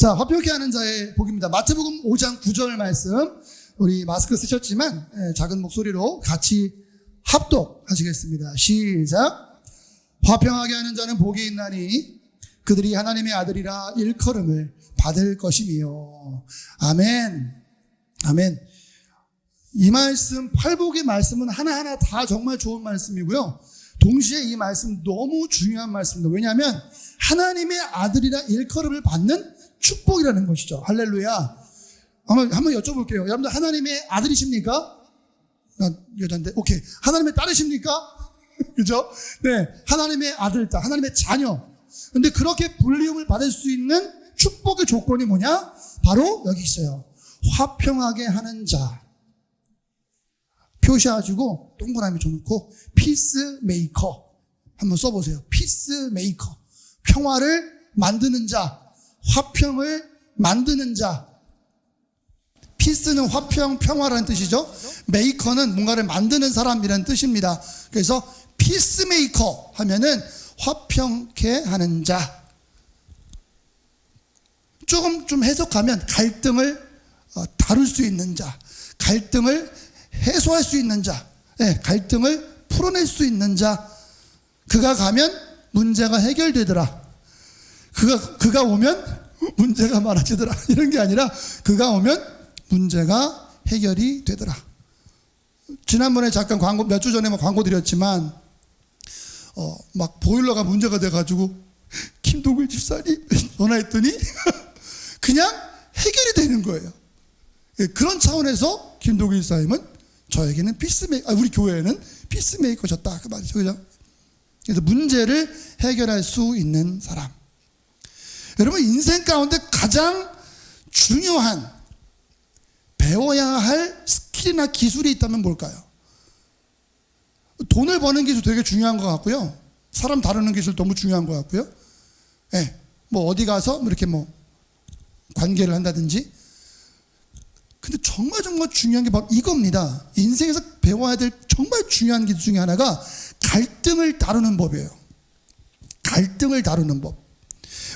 자, 화평케 하는 자의 복입니다. 마태복음 5장 9절 말씀, 우리 마스크 쓰셨지만 작은 목소리로 같이 합독하시겠습니다. 시작. 화평하게 하는 자는 복이 있나니 그들이 하나님의 아들이라 일컬음을 받을 것이며. 아멘. 아멘. 이 말씀, 팔복의 말씀은 하나하나 다 정말 좋은 말씀이고요. 동시에 이 말씀 너무 중요한 말씀입니다. 왜냐하면 하나님의 아들이라 일컬음을 받는 축복이라는 것이죠. 할렐루야. 한번 여쭤볼게요. 여러분들 하나님의 아들이십니까? 나 여잔데. 오케이. 하나님의 딸이십니까? 그죠? 네. 하나님의 아들, 딸, 하나님의 자녀. 근데 그렇게 불리움을 받을 수 있는 축복의 조건이 뭐냐? 바로 여기 있어요. 화평하게 하는 자. 표시해가지고 동그라미 줘놓고 피스메이커 한번 써보세요. 피스메이커. 평화를 만드는 자. 화평을 만드는 자. 피스는 화평, 평화라는 뜻이죠. 메이커는 뭔가를 만드는 사람이라는 뜻입니다. 그래서 피스메이커 하면은 화평케 하는 자. 조금 좀 해석하면 갈등을 다룰 수 있는 자, 갈등을 해소할 수 있는 자, 갈등을 풀어낼 수 있는 자. 그가 가면 문제가 해결되더라. 그가 오면 문제가 많아지더라. 이런 게 아니라 그가 오면 문제가 해결이 되더라. 지난번에 잠깐 광고, 몇 주 전에 광고 드렸지만 막 보일러가 문제가 돼가지고 김동글 집사님 전화했더니 그냥 해결이 되는 거예요. 그런 차원에서 김동글 집사님은 저에게는 우리 교회에는 피스메이커셨다 그 말이죠. 그죠? 그래서 문제를 해결할 수 있는 사람. 여러분, 인생 가운데 가장 중요한 배워야 할 스킬이나 기술이 있다면 뭘까요? 돈을 버는 기술 되게 중요한 것 같고요. 사람 다루는 기술 너무 중요한 것 같고요. 뭐 어디 가서 이렇게 관계를 한다든지. 근데 정말 중요한 게 바로 이겁니다. 인생에서 배워야 될 정말 중요한 기술 중에 하나가 갈등을 다루는 법이에요. 갈등을 다루는 법.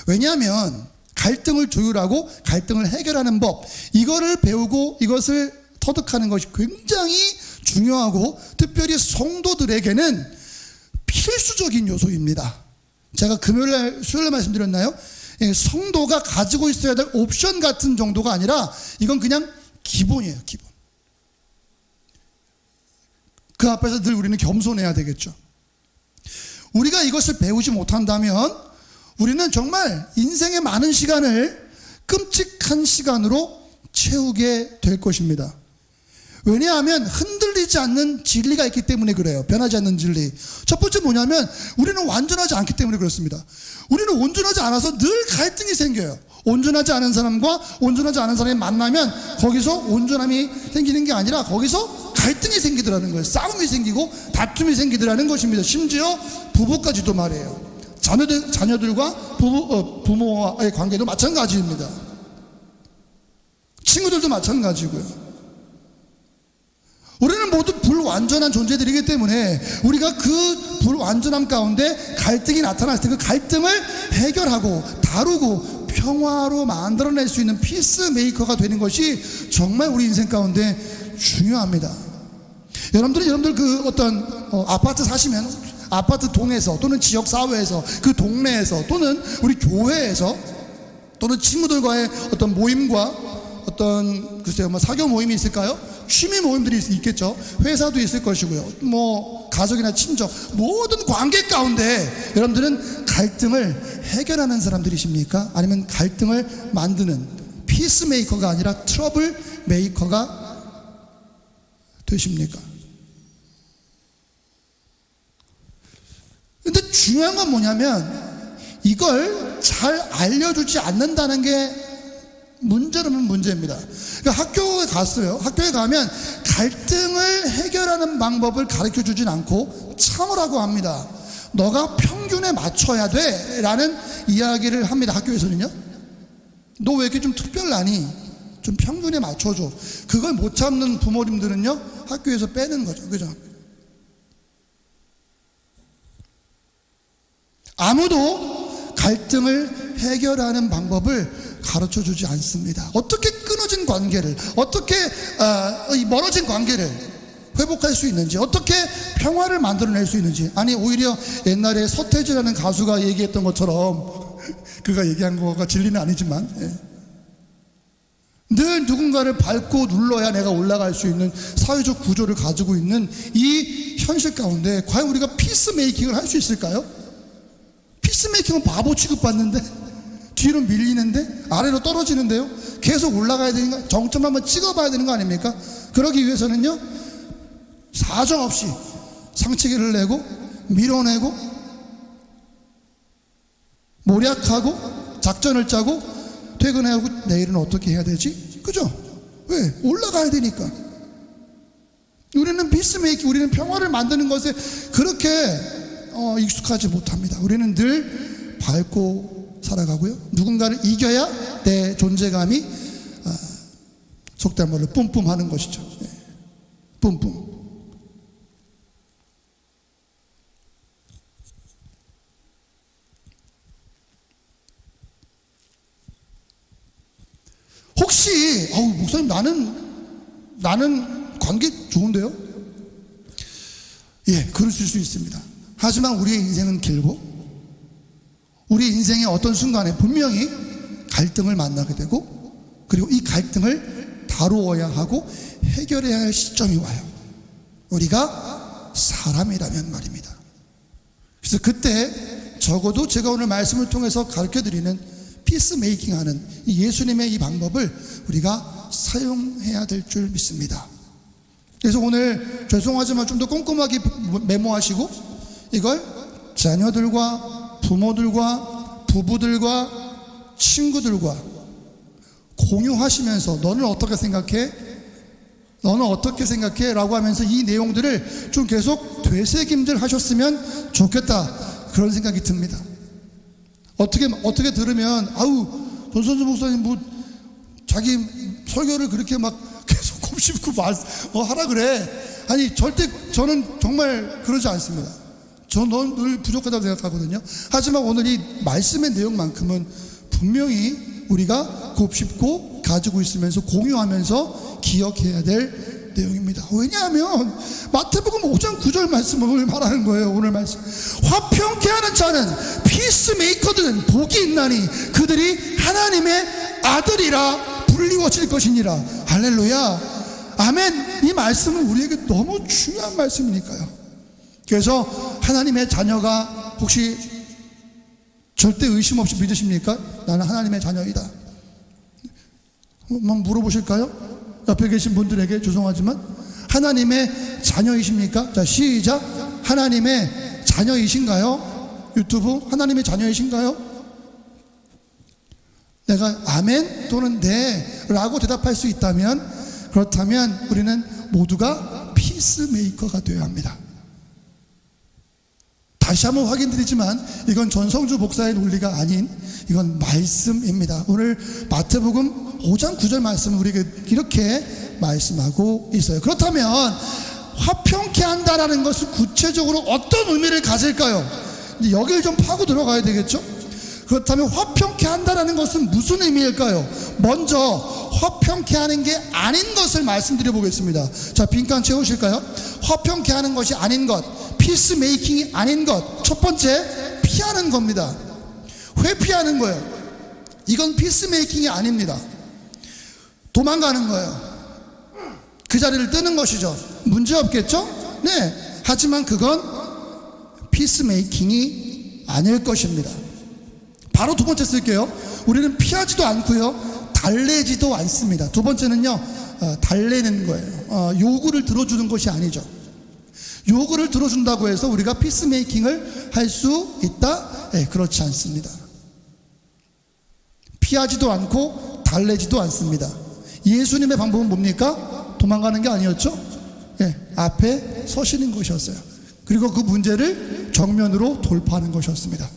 왜냐하면 갈등을 조율하고 갈등을 해결하는 법, 이거를 배우고 이것을 터득하는 것이 굉장히 중요하고 특별히 성도들에게는 필수적인 요소입니다. 제가 금요일날, 수요일날 말씀드렸나요? 성도가 가지고 있어야 될 옵션 같은 정도가 아니라 이건 그냥 기본이에요. 기본. 그 앞에서 늘 우리는 겸손해야 되겠죠. 우리가 이것을 배우지 못한다면 우리는 정말 인생의 많은 시간을 끔찍한 시간으로 채우게 될 것입니다. 왜냐하면 흔들리지 않는 진리가 있기 때문에 그래요. 변하지 않는 진리. 첫 번째 뭐냐면 우리는 완전하지 않기 때문에 그렇습니다. 우리는 온전하지 않아서 늘 갈등이 생겨요. 온전하지 않은 사람과 온전하지 않은 사람이 만나면 거기서 온전함이 생기는 게 아니라 거기서 갈등이 생기더라는 거예요. 싸움이 생기고 다툼이 생기더라는 것입니다. 심지어 부부까지도 말이에요. 자녀들과 부모와의 관계도 마찬가지입니다. 친구들도 마찬가지고요. 우리는 모두 불완전한 존재들이기 때문에 우리가 그 불완전함 가운데 갈등이 나타났을 때 그 갈등을 해결하고 다루고 평화로 만들어낼 수 있는 피스메이커가 되는 것이 정말 우리 인생 가운데 중요합니다. 여러분들 그 어떤 아파트 사시면 아파트 동에서 또는 지역사회에서 그 동네에서 또는 우리 교회에서 또는 친구들과의 어떤 모임과 어떤 글쎄요 사교 모임이 있을까요? 취미 모임들이 있겠죠. 회사도 있을 것이고요. 가족이나 친족 모든 관계 가운데 여러분들은 갈등을 해결하는 사람들이십니까? 아니면 갈등을 만드는 피스메이커가 아니라 트러블 메이커가 되십니까? 근데 중요한 건 뭐냐면 이걸 잘 알려주지 않는다는 게 문제라면 문제입니다. 그러니까 학교에 갔어요. 학교에 가면 갈등을 해결하는 방법을 가르쳐 주진 않고 참으라고 합니다. 너가 평균에 맞춰야 돼 라는 이야기를 합니다. 학교에서는요. 너 왜 이렇게 좀 특별하니? 좀 평균에 맞춰줘. 그걸 못 참는 부모님들은요 학교에서 빼는 거죠. 그죠? 아무도 갈등을 해결하는 방법을 가르쳐 주지 않습니다. 어떻게 끊어진 관계를, 어떻게 멀어진 관계를 회복할 수 있는지, 어떻게 평화를 만들어낼 수 있는지. 아니, 오히려 옛날에 서태지라는 가수가 얘기했던 것처럼, 그가 얘기한 거가 진리는 아니지만, 늘 누군가를 밟고 눌러야 내가 올라갈 수 있는 사회적 구조를 가지고 있는 이 현실 가운데 과연 우리가 피스메이킹을 할 수 있을까요? 피스메이킹은 바보 취급받는데, 뒤로 밀리는데, 아래로 떨어지는데요. 계속 올라가야 되니까 정점 한번 찍어봐야 되는 거 아닙니까? 그러기 위해서는요, 사정없이 상체기를 내고 밀어내고 모략하고 작전을 짜고 퇴근하고 내일은 어떻게 해야 되지? 그죠? 왜? 올라가야 되니까. 우리는 피스메이킹, 우리는 평화를 만드는 것에 그렇게 익숙하지 못합니다. 우리는 늘 밟고 살아가고요, 누군가를 이겨야 내 존재감이 속된 말로 뿜뿜하는 것이죠. 뿜뿜. 혹시 목사님 나는 관계 좋은데요? 예, 그러실 수 있습니다. 하지만 우리의 인생은 길고, 우리 인생의 어떤 순간에 분명히 갈등을 만나게 되고, 그리고 이 갈등을 다루어야 하고 해결해야 할 시점이 와요. 우리가 사람이라면 말입니다. 그래서 그때 적어도 제가 오늘 말씀을 통해서 가르쳐드리는 피스메이킹 하는 이 예수님의 이 방법을 우리가 사용해야 될 줄 믿습니다. 그래서 오늘 죄송하지만 좀 더 꼼꼼하게 메모하시고, 이걸 자녀들과 부모들과 부부들과 친구들과 공유하시면서 너는 어떻게 생각해? 너는 어떻게 생각해? 라고 하면서 이 내용들을 좀 계속 되새김질 하셨으면 좋겠다, 그런 생각이 듭니다. 어떻게 들으면 전선주 목사님 자기 설교를 그렇게 막 계속 곱씹고 하라 그래. 아니, 절대 저는 정말 그러지 않습니다. 저는 늘 부족하다고 생각하거든요. 하지만 오늘 이 말씀의 내용만큼은 분명히 우리가 곱씹고 가지고 있으면서 공유하면서 기억해야 될 내용입니다. 왜냐하면 마태복음 5장 9절 말씀을 말하는 거예요. 오늘 말씀, 화평케 하는 자는 피스메이커들은 복이 있나니 그들이 하나님의 아들이라 불리워질 것이니라. 할렐루야, 아멘. 이 말씀은 우리에게 너무 중요한 말씀이니까요. 그래서 하나님의 자녀가 혹시 절대 의심 없이 믿으십니까? 나는 하나님의 자녀이다. 한번 물어보실까요? 옆에 계신 분들에게 죄송하지만 하나님의 자녀이십니까? 자, 시작. 하나님의 자녀이신가요? 유튜브, 하나님의 자녀이신가요? 내가 아멘 또는 네 라고 대답할 수 있다면, 그렇다면 우리는 모두가 피스메이커가 되어야 합니다. 다시 한번 확인드리지만 이건 전성주 목사의 논리가 아닌, 이건 말씀입니다. 오늘 마태복음 5장 9절 말씀은 우리에게 이렇게 말씀하고 있어요. 그렇다면 화평케 한다라는 것은 구체적으로 어떤 의미를 가질까요? 여기를 좀 파고 들어가야 되겠죠? 그렇다면 화평케 한다라는 것은 무슨 의미일까요? 먼저 화평케 하는 게 아닌 것을 말씀드려 보겠습니다. 자, 빈칸 채우실까요? 화평케 하는 것이 아닌 것, 피스메이킹이 아닌 것, 첫 번째, 피하는 겁니다. 회피하는 거예요. 이건 피스메이킹이 아닙니다. 도망가는 거예요. 그 자리를 뜨는 것이죠. 문제 없겠죠? 네. 하지만 그건 피스메이킹이 아닐 것입니다. 바로 두 번째 쓸게요. 우리는 피하지도 않고요, 달래지도 않습니다. 두 번째는요, 달래는 거예요. 요구를 들어주는 것이 아니죠. 요구를 들어준다고 해서 우리가 피스메이킹을 할 수 있다? 네, 그렇지 않습니다. 피하지도 않고 달래지도 않습니다. 예수님의 방법은 뭡니까? 도망가는 게 아니었죠? 네, 앞에 서시는 것이었어요. 그리고 그 문제를 정면으로 돌파하는 것이었습니다.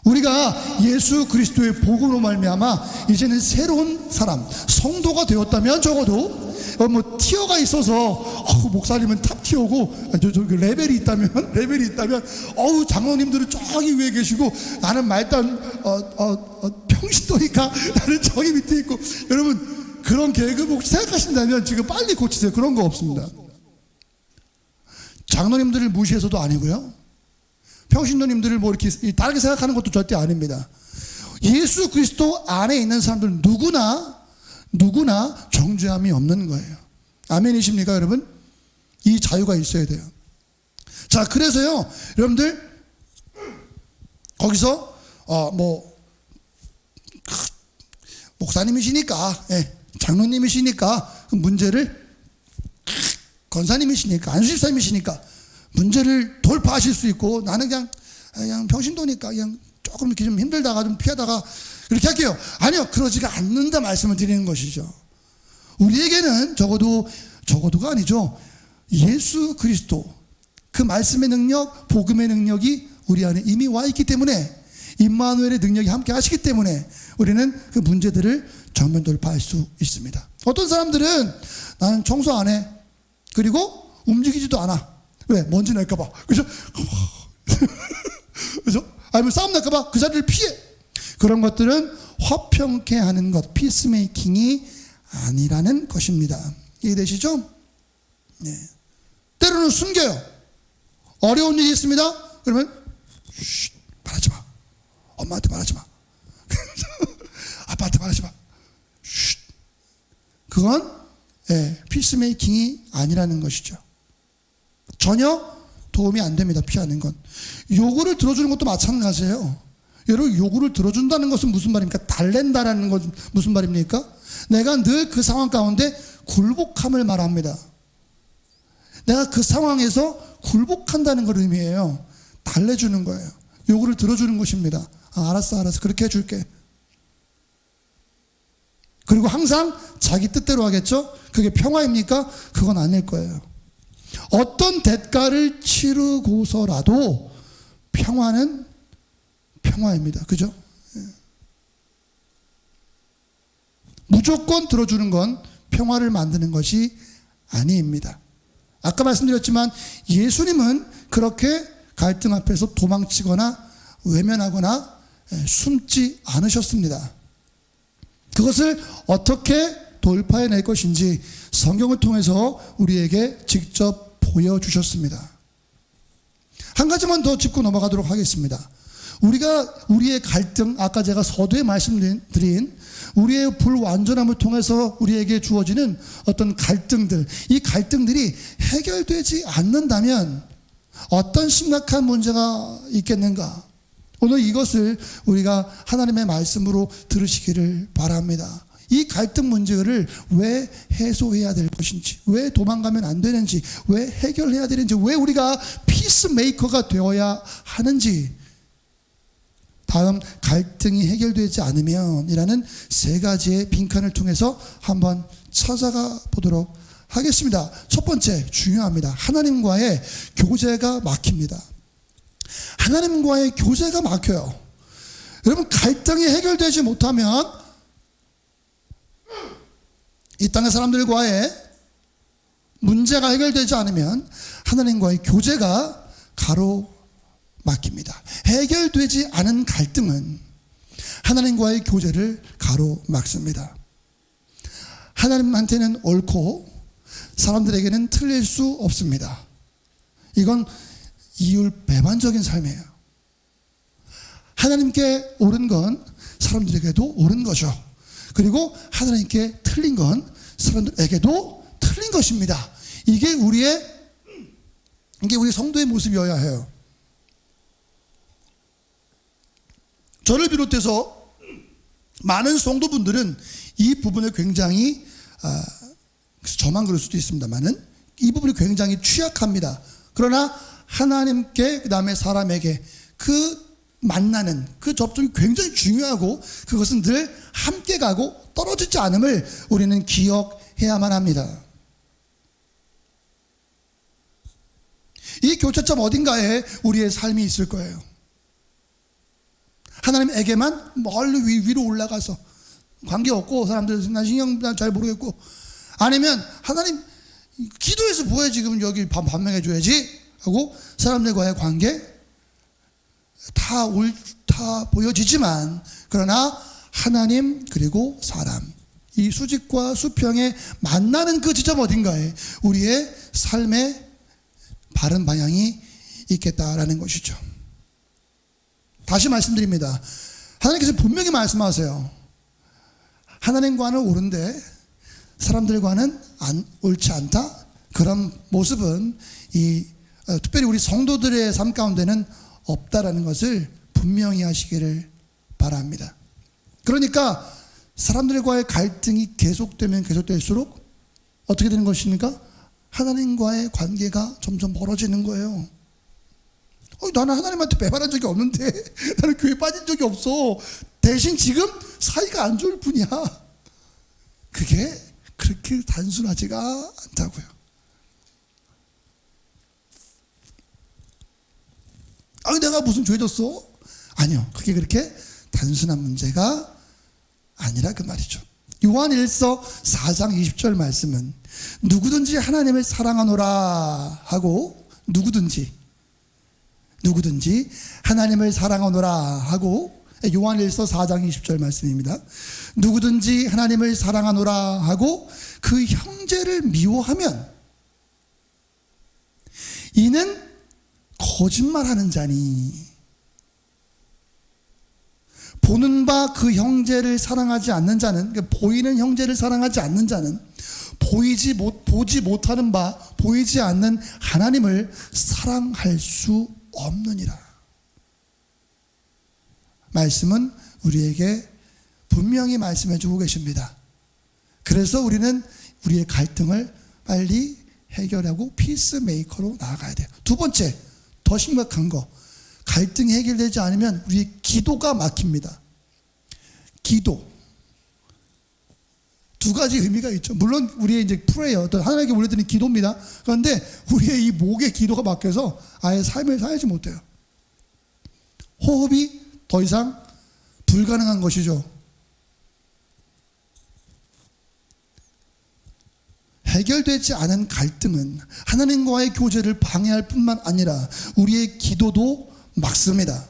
우리가 예수 그리스도의 복음으로 말미암아 이제는 새로운 사람, 성도가 되었다면 적어도 뭐 티어가 있어서 목사님은 탑 티어고 레벨이 있다면 장로님들은 저기 위에 계시고 나는 말단 평신도니까 나는 저기 밑에 있고. 여러분 그런 계급 혹시 생각하신다면 지금 빨리 고치세요. 그런 거 없습니다. 장로님들을 무시해서도 아니고요, 평신도님들을 뭐 이렇게 다르게 생각하는 것도 절대 아닙니다. 예수 그리스도 안에 있는 사람들은 누구나 정죄함이 없는 거예요. 아멘이십니까 여러분? 이 자유가 있어야 돼요. 자, 그래서요 여러분들 거기서 목사님이시니까, 장로님이시니까 그 문제를, 권사님이시니까, 안수집사님이시니까 문제를 돌파하실 수 있고, 나는 그냥 평신도니까 그냥 조금 이렇게 좀 힘들다가 좀 피하다가 그렇게 할게요. 아니요, 그러지가 않는다 말씀을 드리는 것이죠. 우리에게는 적어도가 아니죠, 예수 그리스도 그 말씀의 능력, 복음의 능력이 우리 안에 이미 와 있기 때문에, 임마누엘의 능력이 함께 하시기 때문에 우리는 그 문제들을 정면 돌파할 수 있습니다. 어떤 사람들은 나는 청소 안 해, 그리고 움직이지도 않아. 왜? 먼지 날까봐. 그죠? 그죠? 아니면 싸움 날까봐 그 자리를 피해. 그런 것들은 화평케 하는 것, 피스메이킹이 아니라는 것입니다. 이해되시죠? 네. 때로는 숨겨요. 어려운 일이 있습니다. 그러면 말하지 마. 엄마한테 말하지 마. 아빠한테 말하지 마. 그건 피스메이킹이 아니라는 것이죠. 전혀 도움이 안 됩니다. 피하는 건. 요구를 들어주는 것도 마찬가지예요. 여러분, 요구를 들어준다는 것은 무슨 말입니까? 달랜다라는 것은 무슨 말입니까? 내가 늘 그 상황 가운데 굴복함을 말합니다. 내가 그 상황에서 굴복한다는 걸 의미해요. 달래주는 거예요. 요구를 들어주는 것입니다. 알았어 그렇게 해줄게. 그리고 항상 자기 뜻대로 하겠죠? 그게 평화입니까? 그건 아닐 거예요. 어떤 대가를 치르고서라도 평화는 평화입니다. 그죠? 무조건 들어주는 건 평화를 만드는 것이 아닙니다. 아까 말씀드렸지만 예수님은 그렇게 갈등 앞에서 도망치거나 외면하거나 숨지 않으셨습니다. 그것을 어떻게 돌파해낼 것인지 성경을 통해서 우리에게 직접 보여주셨습니다. 한 가지만 더 짚고 넘어가도록 하겠습니다. 우리의 갈등, 아까 제가 서두에 말씀드린 우리의 불완전함을 통해서 우리에게 주어지는 어떤 갈등들, 이 갈등들이 해결되지 않는다면 어떤 심각한 문제가 있겠는가? 오늘 이것을 우리가 하나님의 말씀으로 들으시기를 바랍니다. 이 갈등 문제를 왜 해소해야 될 것인지, 왜 도망가면 안 되는지, 왜 해결해야 되는지, 왜 우리가 피스메이커가 되어야 하는지, 다음 갈등이 해결되지 않으면 이라는 세 가지의 빈칸을 통해서 한번 찾아가 보도록 하겠습니다. 첫 번째, 중요합니다. 하나님과의 교제가 막힙니다. 하나님과의 교제가 막혀요. 여러분, 갈등이 해결되지 못하면 이 땅의 사람들과의 문제가 해결되지 않으면 하나님과의 교제가 가로막힙니다. 해결되지 않은 갈등은 하나님과의 교제를 가로막습니다. 하나님한테는 옳고 사람들에게는 틀릴 수 없습니다. 이건 이율배반적인 삶이에요. 하나님께 옳은 건 사람들에게도 옳은 거죠. 그리고 하나님께 틀린 건 사람들에게도 틀린 것입니다. 이게 우리 성도의 모습이어야 해요. 저를 비롯해서 많은 성도분들은 이 부분을 굉장히, 저만 그럴 수도 있습니다만은 이 부분이 굉장히 취약합니다. 그러나 하나님께, 그 다음에 사람에게 그 만나는 그 접점이 굉장히 중요하고, 그것은 늘 함께 가고 떨어지지 않음을 우리는 기억해야만 합니다. 이 교차점 어딘가에 우리의 삶이 있을 거예요. 하나님에게만 멀리 위로 올라가서 관계없고, 사람들 난 신경 잘 모르겠고, 아니면 하나님 기도해서 뭐해 지금 여기 반명해 줘야지 하고 사람들과의 관계 다 옳다 보여지지만 그러나 하나님 그리고 사람 이 수직과 수평에 만나는 그 지점 어딘가에 우리의 삶의 바른 방향이 있겠다라는 것이죠. 다시 말씀드립니다. 하나님께서 분명히 말씀하세요. 하나님과는 옳은데 사람들과는 옳지 않다. 그런 모습은 특별히 우리 성도들의 삶 가운데는 없다라는 것을 분명히 하시기를 바랍니다. 그러니까 사람들과의 갈등이 계속되면 계속될수록 어떻게 되는 것입니까? 하나님과의 관계가 점점 멀어지는 거예요. 나는 하나님한테 배반한 적이 없는데 나는 교회 빠진 적이 없어. 대신 지금 사이가 안 좋을 뿐이야. 그게 그렇게 단순하지가 않다고요. 내가 무슨 죄 졌어? 아니요, 그게 그렇게 단순한 문제가 아니라 그 말이죠. 요한일서 4장 20절 말씀은 누구든지 하나님을 사랑하노라 하고 누구든지 하나님을 사랑하노라 하고 요한일서 4장 20절 말씀입니다. 누구든지 하나님을 사랑하노라 하고 그 형제를 미워하면 이는 거짓말하는 자니 보는 바 그 형제를 사랑하지 않는 자는 보이는 형제를 사랑하지 않는 자는 보지 못하는 바 보이지 않는 하나님을 사랑할 수 없느니라. 말씀은 우리에게 분명히 말씀해 주고 계십니다. 그래서 우리는 우리의 갈등을 빨리 해결하고 피스메이커로 나아가야 돼요. 두 번째, 더 심각한 거, 갈등이 해결되지 않으면 우리의 기도가 막힙니다. 기도. 두 가지 의미가 있죠. 물론 우리의 이제 프레이어, 하나님께 올려드리는 기도입니다. 그런데 우리의 이 목의 기도가 막혀서 아예 삶을 살지 못해요. 호흡이 더 이상 불가능한 것이죠. 해결되지 않은 갈등은 하나님과의 교제를 방해할 뿐만 아니라 우리의 기도도 막습니다.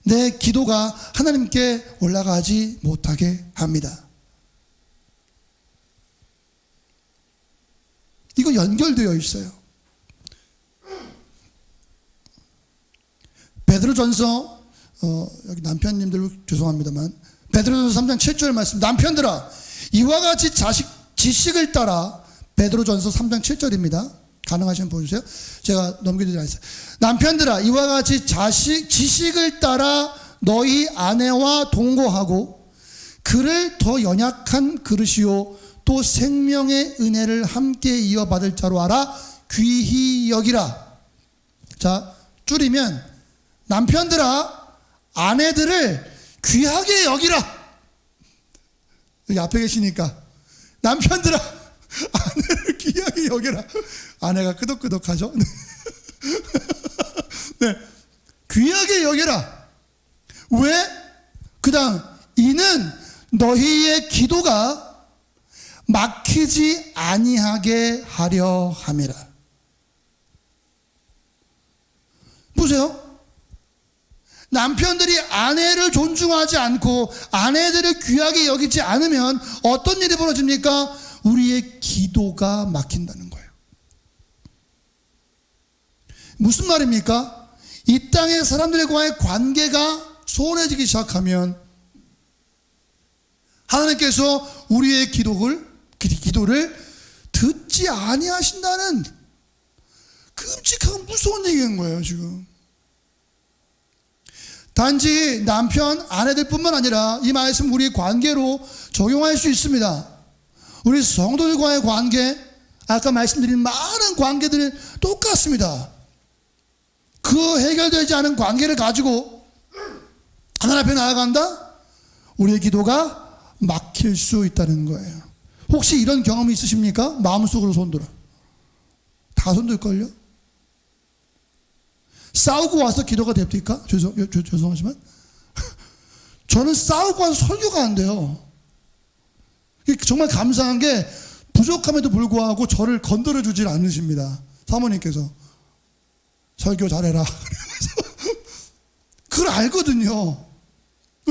내 기도가 하나님께 올라가지 못하게 합니다. 이거 연결되어 있어요. 베드로전서 여기 남편님들 죄송합니다만 베드로전서 3장 7절 말씀, 남편들아 이와 같이 지식을 따라, 베드로전서 3장 7절입니다. 가능하시면 보여주세요. 제가 넘겨드리지 않았어요. 남편들아 이와 같이 지식을 따라 너희 아내와 동거하고 그를 더 연약한 그릇이요 또 생명의 은혜를 함께 이어받을 자로 알아 귀히 여기라. 자, 줄이면 남편들아 아내들을 귀하게 여기라. 여기 앞에 계시니까 남편들아 아내를 귀하게 여기라. 아내가 끄덕끄덕하죠. 네, 귀하게 여기라. 왜? 그 다음 이는 너희의 기도가 막히지 아니하게 하려 함이라. 보세요. 남편들이 아내를 존중하지 않고 아내들을 귀하게 여기지 않으면 어떤 일이 벌어집니까? 우리의 기도가 막힌다는 거예요. 무슨 말입니까? 이 땅의 사람들과의 관계가 소원해지기 시작하면 하나님께서 우리의 기도를 듣지 아니하신다는 끔찍한 무서운 얘기인 거예요. 지금 단지 남편, 아내들 뿐만 아니라 이 말씀 우리의 관계로 적용할 수 있습니다. 우리 성도들과의 관계, 아까 말씀드린 많은 관계들이 똑같습니다. 그 해결되지 않은 관계를 가지고 하나님 앞에 나아간다? 우리의 기도가 막힐 수 있다는 거예요. 혹시 이런 경험이 있으십니까? 마음속으로 손들어. 다 손들걸요? 싸우고 와서 기도가 됩니까? 죄송하지만 저는 싸우고 와서 설교가 안 돼요. 정말 감사한 게 부족함에도 불구하고 저를 건드려 주질 않으십니다. 사모님께서 설교 잘해라. 그걸 알거든요.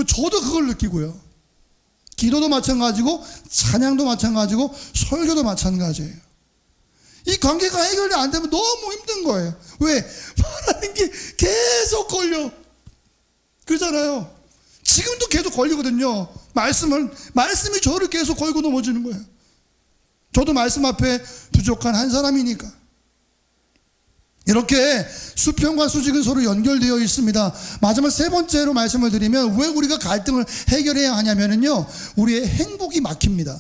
저도 그걸 느끼고요. 기도도 마찬가지고 찬양도 마찬가지고 설교도 마찬가지예요. 이 관계가 해결이 안 되면 너무 힘든 거예요. 왜? 말하는 게 계속 걸려. 그러잖아요. 지금도 계속 걸리거든요. 말씀이 저를 계속 걸고 넘어지는 거예요. 저도 말씀 앞에 부족한 한 사람이니까. 이렇게 수평과 수직은 서로 연결되어 있습니다. 마지막 세 번째로 말씀을 드리면 왜 우리가 갈등을 해결해야 하냐면요, 우리의 행복이 막힙니다.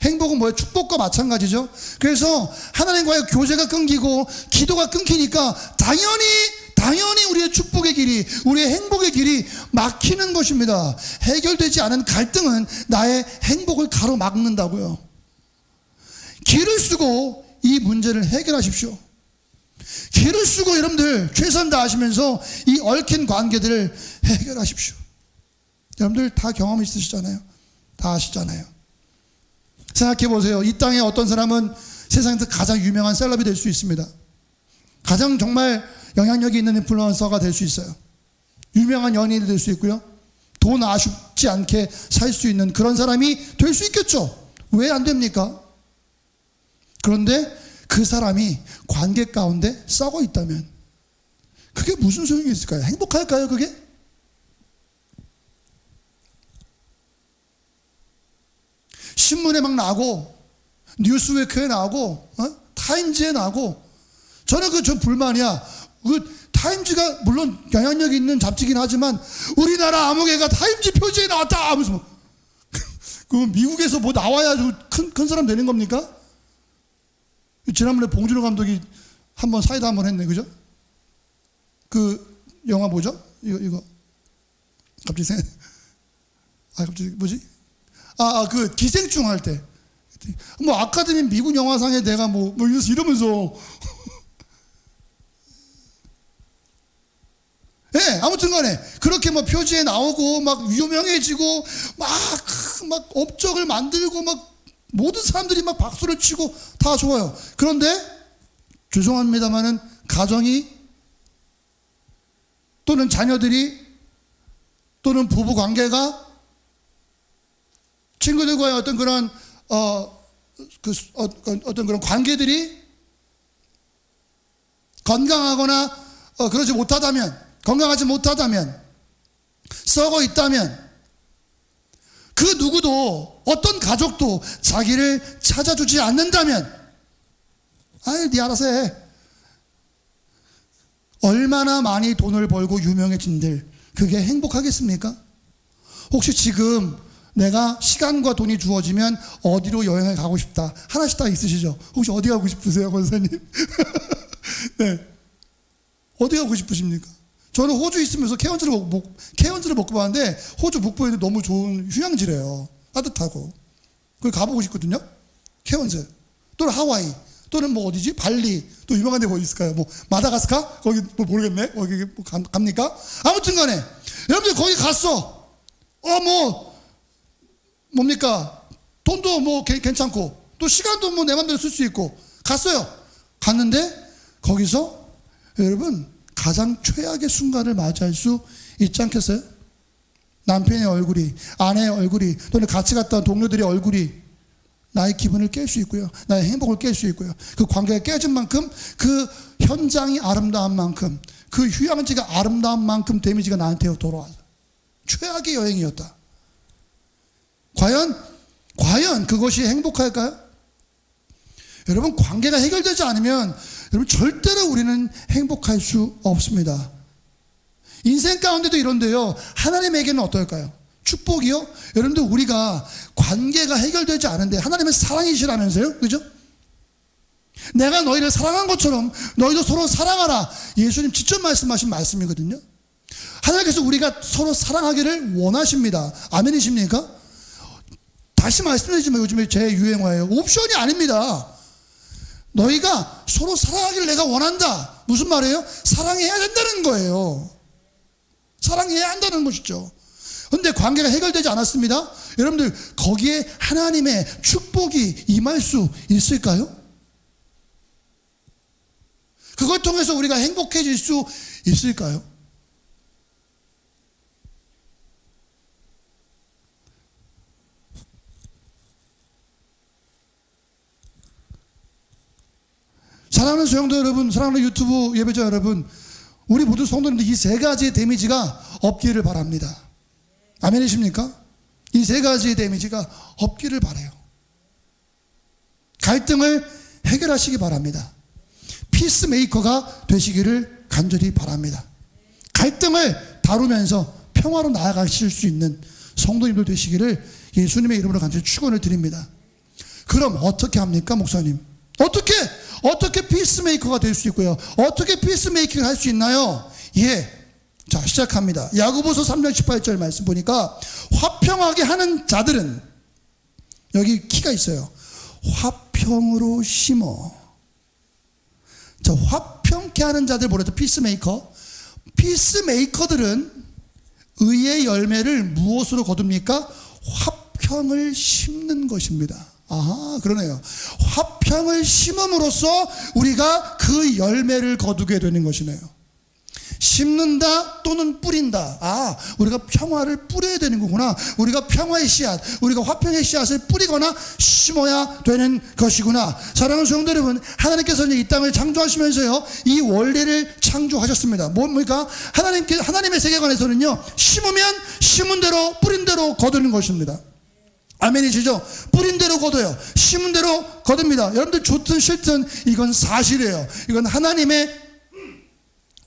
행복은 뭐예요? 축복과 마찬가지죠. 그래서 하나님과의 교제가 끊기고 기도가 끊기니까 당연히 우리의 축복의 길이, 우리의 행복의 길이 막히는 것입니다. 해결되지 않은 갈등은 나의 행복을 가로막는다고요. 길을 쓰고 이 문제를 해결하십시오. 길을 쓰고 여러분들 최선 다하시면서 이 얽힌 관계들을 해결하십시오. 여러분들 다 경험 있으시잖아요. 다 아시잖아요. 생각해 보세요. 이 땅에 어떤 사람은 세상에서 가장 유명한 셀럽이 될 수 있습니다. 가장 정말 영향력이 있는 인플루언서가 될 수 있어요. 유명한 연예인이 될 수 있고요. 돈 아쉽지 않게 살 수 있는 그런 사람이 될 수 있겠죠. 왜 안 됩니까? 그런데 그 사람이 관계 가운데 썩어 있다면 그게 무슨 소용이 있을까요? 행복할까요, 그게? 신문에 막 나고 뉴스웨크에 나고 타임즈에 나고 저는 좀 불만이야. 타임즈가 물론 영향력이 있는 잡지긴 하지만 우리나라 아무개가 타임즈 표지에 나왔다 하면서 그 미국에서 뭐 나와야 큰 사람 되는 겁니까? 지난번에 봉준호 감독이 한번 사이다 한번 했네, 그죠? 그 영화 뭐죠? 이거 갑자기 뭐지? 그 기생충 할 때 뭐 아카데미 미국 영화상에 내가 뭐 이러면서 예, 네, 아무튼 간에 그렇게 뭐 표지에 나오고 막 유명해지고 막 업적을 만들고 막 모든 사람들이 막 박수를 치고 다 좋아요. 그런데 죄송합니다만은 가정이 또는 자녀들이 또는 부부 관계가 친구들과의 어떤 그런 어떤 그런 관계들이 건강하지 못하다면 썩어 있다면 그 누구도 어떤 가족도 자기를 찾아주지 않는다면 네 알아서 해. 얼마나 많이 돈을 벌고 유명해진들 그게 행복하겠습니까? 혹시 지금 내가 시간과 돈이 주어지면 어디로 여행을 가고 싶다 하나씩 다 있으시죠? 혹시 어디 가고 싶으세요, 권사님? 네, 어디 가고 싶으십니까? 저는 호주 있으면서 케언즈를 먹고 봤는데 호주 북부에는 너무 좋은 휴양지래요. 따뜻하고. 그걸 가보고 싶거든요. 케언즈 또는 하와이 또는 뭐 어디지? 발리 또 유명한 데 뭐 있을까요? 뭐 마다가스카? 거기 뭐 모르겠네. 거기 뭐 갑니까? 아무튼 간에 여러분들 거기 갔어. 뭡니까? 돈도 뭐 괜찮고 또 시간도 뭐 내 맘대로 쓸 수 있고 갔어요. 갔는데 거기서 여러분 가장 최악의 순간을 맞이할 수 있지 않겠어요? 남편의 얼굴이, 아내의 얼굴이, 또는 같이 갔던 동료들의 얼굴이 나의 기분을 깰 수 있고요. 나의 행복을 깰 수 있고요. 그 관계가 깨진 만큼, 그 현장이 아름다운 만큼, 그 휴양지가 아름다운 만큼 데미지가 나한테 돌아와서 최악의 여행이었다. 과연 그것이 행복할까요? 여러분, 관계가 해결되지 않으면 여러분 절대로 우리는 행복할 수 없습니다. 인생 가운데도 이런데요, 하나님에게는 어떨까요? 축복이요? 여러분들, 우리가 관계가 해결되지 않은데 하나님은 사랑이시라면서요, 그죠? 내가 너희를 사랑한 것처럼 너희도 서로 사랑하라. 예수님 직접 말씀하신 말씀이거든요. 하나님께서 우리가 서로 사랑하기를 원하십니다. 아멘이십니까? 다시 말씀드리지만 요즘에 제 유행어예요. 옵션이 아닙니다. 너희가 서로 사랑하기를 내가 원한다. 무슨 말이에요? 사랑해야 된다는 거예요. 사랑해야 한다는 것이죠. 근데 관계가 해결되지 않았습니다. 여러분들 거기에 하나님의 축복이 임할 수 있을까요? 그걸 통해서 우리가 행복해질 수 있을까요? 사랑하는 성도 여러분, 사랑하는 유튜브 예배자 여러분, 우리 모두 성도님들 이 세 가지의 데미지가 없기를 바랍니다. 아멘이십니까? 이 세 가지의 데미지가 없기를 바라요. 갈등을 해결하시기 바랍니다. 피스메이커가 되시기를 간절히 바랍니다. 갈등을 다루면서 평화로 나아가실 수 있는 성도님들 되시기를 예수님의 이름으로 간절히 축원을 드립니다. 그럼 어떻게 합니까, 목사님? 어떻게 피스메이커가 될 수 있고요? 어떻게 피스메이킹을 할 수 있나요? 자, 시작합니다. 야고보서 3장 18절 말씀 보니까 화평하게 하는 자들은, 여기 키가 있어요. 화평으로 심어. 자, 화평케 하는 자들 뭐래죠? 피스메이커. 피스메이커들은 의의 열매를 무엇으로 거둡니까? 화평을 심는 것입니다. 아하, 그러네요. 화평을 심음으로써 우리가 그 열매를 거두게 되는 것이네요. 심는다 또는 뿌린다. 우리가 평화를 뿌려야 되는 거구나. 우리가 평화의 씨앗, 우리가 화평의 씨앗을 뿌리거나 심어야 되는 것이구나. 사랑하는 성도 여러분, 하나님께서는 이 땅을 창조하시면서요, 이 원리를 창조하셨습니다. 뭡니까? 하나님의 세계관에서는요, 심으면 심은 대로 뿌린 대로 거두는 것입니다. 아멘이시죠? 뿌린 대로 거둬요. 심은 대로 거둡니다. 여러분들 좋든 싫든 이건 사실이에요. 이건 하나님의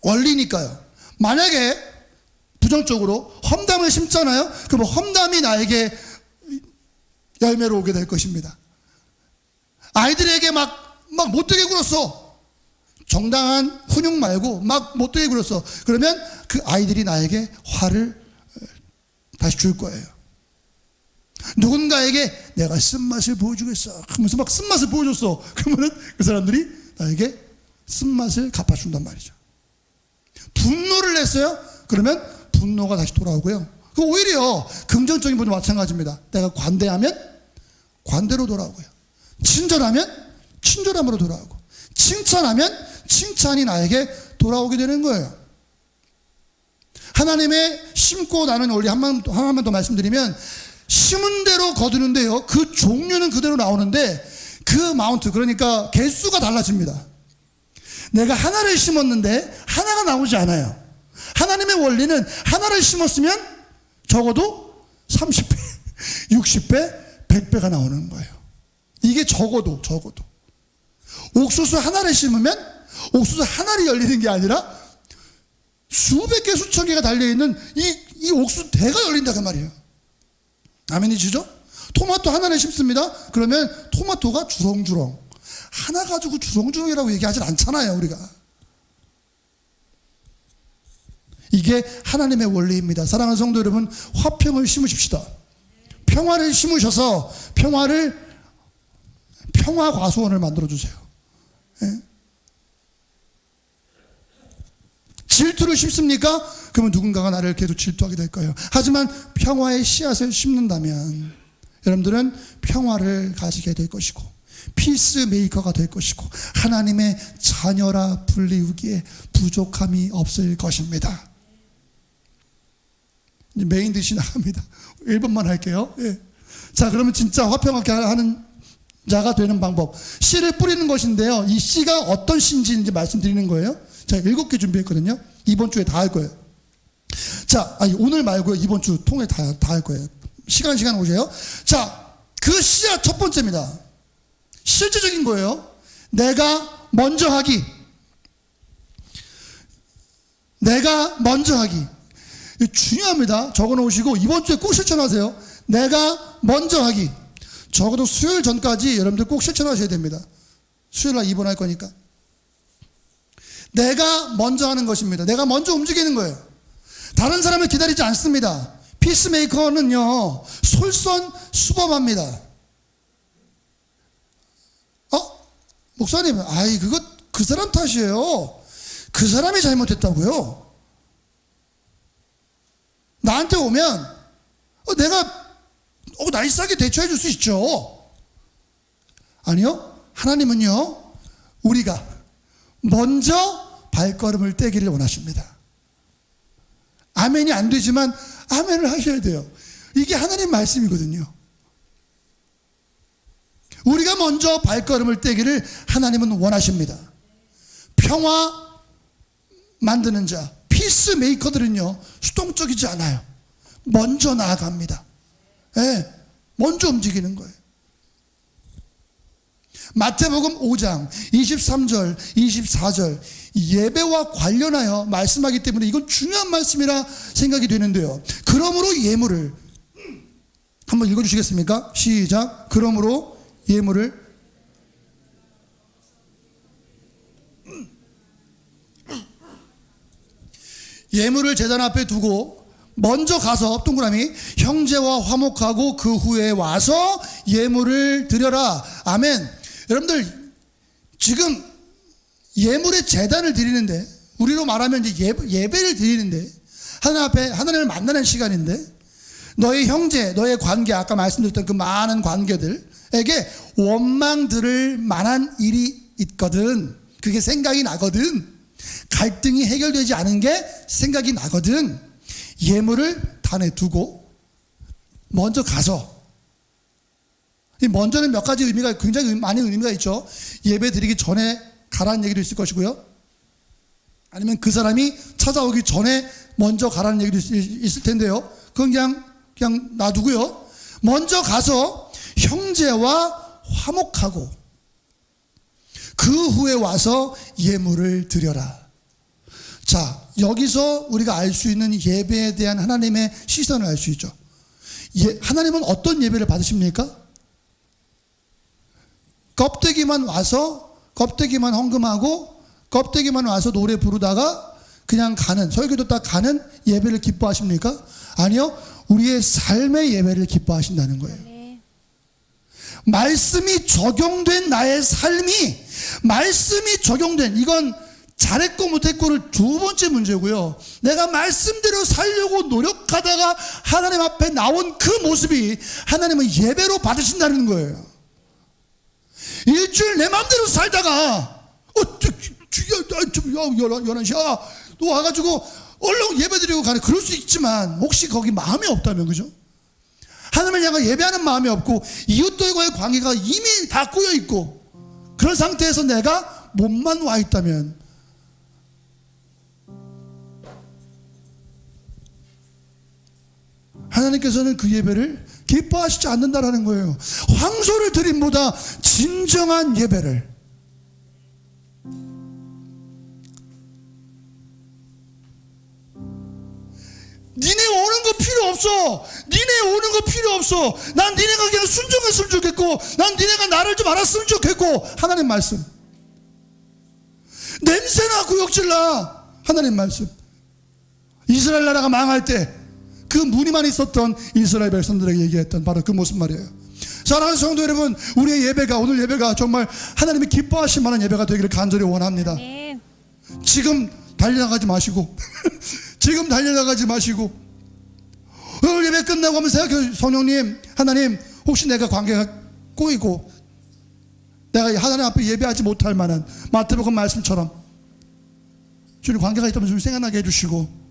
원리니까요. 만약에 부정적으로 험담을 심잖아요. 그럼 험담이 나에게 열매로 오게 될 것입니다. 아이들에게 막 못되게 굴었어. 정당한 훈육 말고 막 못되게 굴었어. 그러면 그 아이들이 나에게 화를 다시 줄 거예요. 누군가에게 내가 쓴맛을 보여주겠어 하면서 막 쓴맛을 보여줬어. 그러면 그 사람들이 나에게 쓴맛을 갚아준단 말이죠. 분노를 냈어요. 그러면 분노가 다시 돌아오고요. 오히려 긍정적인 분도 마찬가지입니다. 내가 관대하면 관대로 돌아오고요. 친절하면 친절함으로 돌아오고, 칭찬하면 칭찬이 나에게 돌아오게 되는 거예요. 하나님의 심고 나는 원리 하나만 더 말씀드리면, 심은 대로 거두는데요, 그 종류는 그대로 나오는데 그 마운트, 그러니까 개수가 달라집니다. 내가 하나를 심었는데 하나가 나오지 않아요. 하나님의 원리는 하나를 심었으면 적어도 30배, 60배, 100배가 나오는 거예요. 이게 적어도. 옥수수 하나를 심으면 옥수수 하나를 열리는 게 아니라 수백 개, 수천 개가 달려있는 이 옥수수 대가 열린다 그 말이에요. 아멘이시죠? 토마토 하나를 심습니다. 그러면 토마토가 주렁주렁. 하나 가지고 주렁주렁이라고 얘기하진 않잖아요, 우리가. 이게 하나님의 원리입니다. 사랑하는 성도 여러분, 화평을 심으십시다. 평화를 심으셔서 평화 과수원을 만들어주세요. 예? 질투를 심습니까? 그러면 누군가가 나를 계속 질투하게 될 거예요. 하지만 평화의 씨앗을 심는다면 여러분들은 평화를 가지게 될 것이고, 피스메이커가 될 것이고, 하나님의 자녀라 불리우기에 부족함이 없을 것입니다. 메인 디시 나갑니다. 1번만 할게요. 예. 자, 그러면 진짜 화평하게 하는 자가 되는 방법, 씨를 뿌리는 것인데요, 이 씨가 어떤 씨인지 말씀드리는 거예요. 제가 7개 준비했거든요. 이번 주에 다 할 거예요. 자, 오늘 말고요, 이번 주 통에 다 할 거예요. 시간 오세요. 자, 그 씨앗 첫 번째입니다. 실제적인 거예요. 내가 먼저 하기. 중요합니다. 적어 놓으시고 이번 주에 꼭 실천하세요. 내가 먼저 하기. 적어도 수요일 전까지 여러분들 꼭 실천하셔야 됩니다. 수요일 날 입원할 거니까. 내가 먼저 하는 것입니다. 내가 먼저 움직이는 거예요. 다른 사람을 기다리지 않습니다. 피스메이커는요, 솔선수범합니다. 목사님, 그거 그 사람 탓이에요. 그 사람이 잘못했다고요. 나한테 오면 내가 나이스하게 대처해 줄 수 있죠. 아니요. 하나님은요, 우리가 먼저 발걸음을 떼기를 원하십니다. 아멘이 안 되지만 아멘을 하셔야 돼요. 이게 하나님 말씀이거든요. 우리가 먼저 발걸음을 떼기를 하나님은 원하십니다. 평화 만드는 자, 피스메이커들은요, 수동적이지 않아요. 먼저 나아갑니다. 네, 먼저 움직이는 거예요. 마태복음 5장 23절 24절 예배와 관련하여 말씀하기 때문에 이건 중요한 말씀이라 생각이 되는데요. 그러므로 예물을 한번 읽어주시겠습니까? 시작. 그러므로 예물을 제단 앞에 두고 먼저 가서 동그라미 형제와 화목하고 그 후에 와서 예물을 드려라. 아멘. 여러분들 지금 예물의 제단을 드리는데, 우리로 말하면 이제 예배를 드리는데, 하나님 앞에 하나님을 만나는 시간인데, 너의 형제, 너의 관계, 아까 말씀드렸던 그 많은 관계들에게 원망 들을 만한 일이 있거든. 그게 생각이 나거든. 갈등이 해결되지 않은 게 생각이 나거든. 예물을 단에 두고 먼저 가서, 이 먼저는 몇 가지 의미가, 굉장히 많은 의미가 있죠. 예배 드리기 전에 가라는 얘기도 있을 것이고요, 아니면 그 사람이 찾아오기 전에 먼저 가라는 얘기도 있을 텐데요. 그건 그냥 놔두고요. 먼저 가서 형제와 화목하고 그 후에 와서 예물을 드려라. 자, 여기서 우리가 알 수 있는 예배에 대한 하나님의 시선을 알 수 있죠. 하나님은 어떤 예배를 받으십니까? 껍데기만 와서, 껍데기만 헌금하고 껍데기만 와서 노래 부르다가 그냥 가는, 설교 듣다 가는 예배를 기뻐하십니까? 아니요. 우리의 삶의 예배를 기뻐하신다는 거예요. 말씀이 적용된 나의 삶이, 말씀이 적용된, 이건 잘했고 못했고를 두 번째 문제고요. 내가 말씀대로 살려고 노력하다가 하나님 앞에 나온 그 모습이 하나님은 예배로 받으신다는 거예요. 일주일 내 마음대로 살다가 11시야 또 와가지고 얼른 예배드리고 가는, 그럴 수 있지만 혹시 거기 마음이 없다면, 그죠? 하나님을 향해 예배하는 마음이 없고 이웃들과의 관계가 이미 다 꼬여 있고 그런 상태에서 내가 몸만 와 있다면, 하나님께서는 그 예배를 기뻐하시지 않는다라는 거예요. 황소를 드림보다 진정한 예배를, 니네 오는 거 필요 없어. 니네 오는 거 필요 없어. 난 니네가 그냥 순종했으면 좋겠고, 난 니네가 나를 좀 알았으면 좋겠고. 하나님 말씀. 냄새나 구역질나. 하나님 말씀. 이스라엘 나라가 망할 때 그 무늬만 있었던 이스라엘 백성들에게 얘기했던 바로 그 모습 말이에요. 사랑하는 성도 여러분, 우리의 예배가, 오늘 예배가 정말 하나님이 기뻐하실 만한 예배가 되기를 간절히 원합니다. 네. 지금 달려나가지 마시고 지금 달려나가지 마시고 오늘 예배 끝나고 하면 생각해요. 성령님, 하나님, 혹시 내가 관계가 꼬이고 내가 하나님 앞에 예배하지 못할 만한 마태복음 말씀처럼 주님 관계가 있다면 좀 생각나게 해주시고,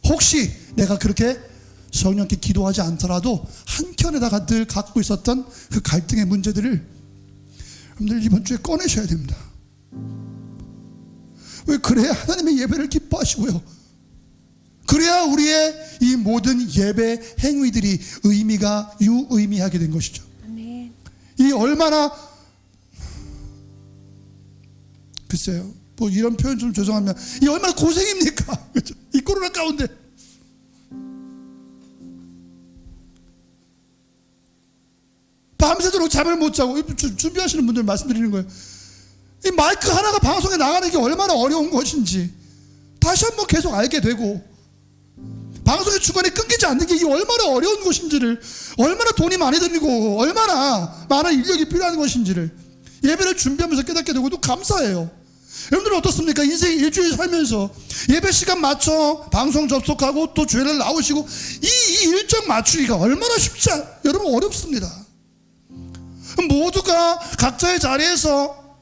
혹시 내가 그렇게 성령께 기도하지 않더라도 한켠에다가 늘 갖고 있었던 그 갈등의 문제들을 여러분들 이번 주에 꺼내셔야 됩니다. 왜? 그래야 하나님의 예배를 기뻐하시고요, 그래야 우리의 이 모든 예배 행위들이 의미가 유의미하게 된 것이죠. 아멘. 이 얼마나, 글쎄요, 뭐 이런 표현 좀 죄송하면 이 얼마나 고생입니까? 그렇죠? 이 코로나 가운데 밤새도록 잠을 못 자고 준비하시는 분들 말씀드리는 거예요. 이 마이크 하나가 방송에 나가는 게 얼마나 어려운 것인지 다시 한번 계속 알게 되고, 방송의 중간에 끊기지 않는 게 이게 얼마나 어려운 것인지를, 얼마나 돈이 많이 들고 얼마나 많은 인력이 필요한 것인지를 예배를 준비하면서 깨닫게 되고, 또 감사해요. 여러분들은 어떻습니까? 인생 일주일 살면서 예배 시간 맞춰 방송 접속하고 또 주일날 나오시고 이 일정 맞추기가 얼마나 쉽지 여러분 어렵습니다. 모두가 각자의 자리에서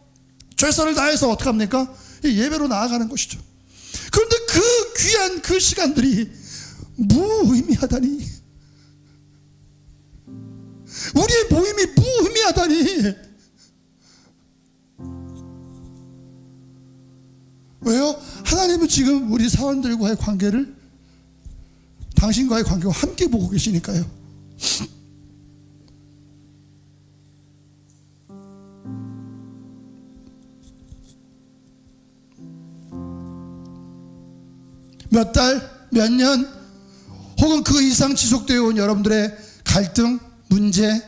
최선을 다해서 어떻게 합니까? 예배로 나아가는 것이죠. 그런데 그 귀한 그 시간들이 무의미하다니, 우리의 모임이 무의미하다니. 왜요? 하나님은 지금 우리 사람들과의 관계를 당신과의 관계와 함께 보고 계시니까요. 몇 달, 몇 년 혹은 그 이상 지속되어 온 여러분들의 갈등, 문제,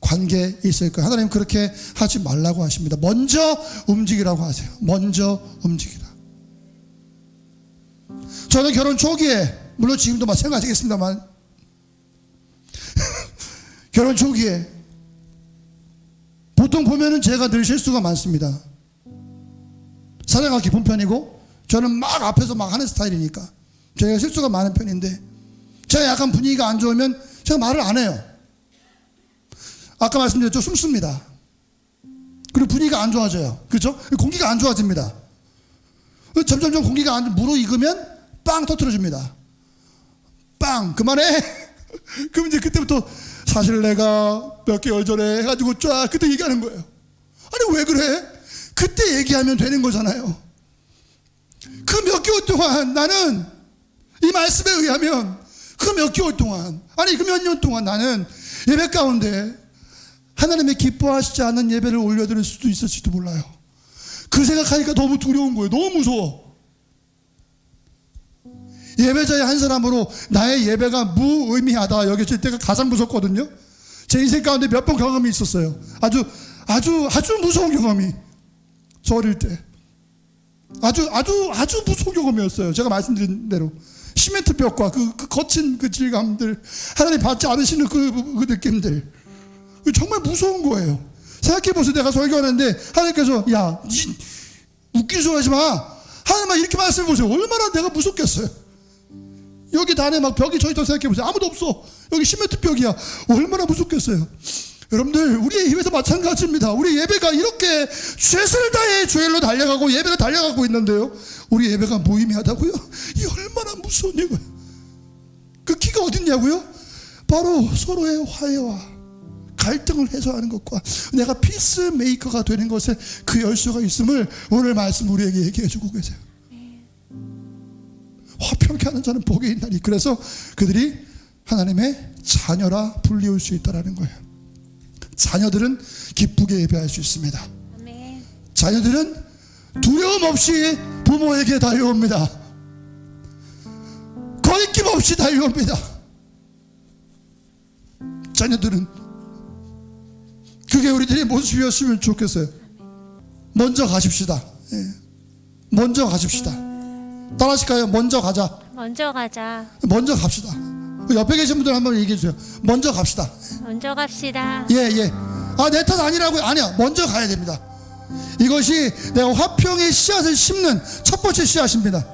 관계에 있을 거예요. 하나님 그렇게 하지 말라고 하십니다. 먼저 움직이라고 하세요. 먼저 움직이라. 저는 결혼 초기에, 물론 지금도 마찬가지겠습니다만 결혼 초기에 보통 보면은 제가 늘 실수가 많습니다. 사내가 깊은 편이고 저는 막 앞에서 막 하는 스타일이니까 제가 실수가 많은 편인데, 제가 약간 분위기가 안 좋으면 제가 말을 안 해요. 아까 말씀드렸죠, 숨습니다. 그리고 분위기가 안 좋아져요. 그렇죠? 공기가 안 좋아집니다. 점점점 공기가 안 무르익으면 빵 터뜨려줍니다. 빵, 그만해. 그럼 이제 그때부터 사실 내가 몇 개월 전에 해가지고 쫙 그때 얘기하는 거예요. 아니 왜 그래? 그때 얘기하면 되는 거잖아요. 그 몇 개월 동안 나는 이 말씀에 의하면 그 몇 개월 동안, 아니 그 몇 년 동안 나는 예배 가운데 하나님의 기뻐하시지 않는 예배를 올려드릴 수도 있을지도 몰라요. 그 생각하니까 너무 두려운 거예요. 너무 무서워. 예배자의 한 사람으로 나의 예배가 무의미하다 여겨질 때가 가장 무섭거든요. 제 인생 가운데 몇 번 경험이 있었어요. 아주 무서운 경험이. 저 어릴 때 아주 무서운 경험이었어요. 제가 말씀드린 대로 시멘트 벽과 그 거친 그 질감들, 하나님 받지 않으시는 그 느낌들, 정말 무서운 거예요. 생각해보세요. 내가 설교하는데 하나님께서 야, 웃긴 소리 하지 마. 하나님만 이렇게 말씀해보세요. 얼마나 내가 무섭겠어요. 여기 단에 막 벽이 저 있다고 생각해보세요. 아무도 없어. 여기 시멘트 벽이야. 얼마나 무섭겠어요. 여러분들, 우리의 예배도 마찬가지입니다. 우리 예배가 이렇게 최선을 다해 주일로 달려가고 예배를 달려가고 있는데요, 우리 예배가 무의미하다고요? 이 얼마나 무서운 얘기예요. 그 키가 어딨냐고요? 바로 서로의 화해와 갈등을 해소하는 것과 내가 피스메이커가 되는 것에 그 열쇠가 있음을 오늘 말씀 우리에게 얘기해 주고 계세요. 화평케 하는 자는 복이 있나니. 그래서 그들이 하나님의 자녀라 불리울 수 있다는 거예요. 자녀들은 기쁘게 예배할 수 있습니다. 아멘. 자녀들은 두려움 없이 부모에게 달려옵니다. 거리낌 없이 달려옵니다. 자녀들은 그게 우리들의 모습이었으면 좋겠어요. 먼저 가십시다. 예. 먼저 가십시다. 따라하실까요? 먼저 가자. 먼저 가자. 먼저 갑시다. 옆에 계신 분들 한번 얘기해 주세요. 먼저 갑시다. 먼저 갑시다. 예. 아, 내 탓 아니라고요? 아니야. 먼저 가야 됩니다. 이것이 내가 화평의 씨앗을 심는 첫 번째 씨앗입니다.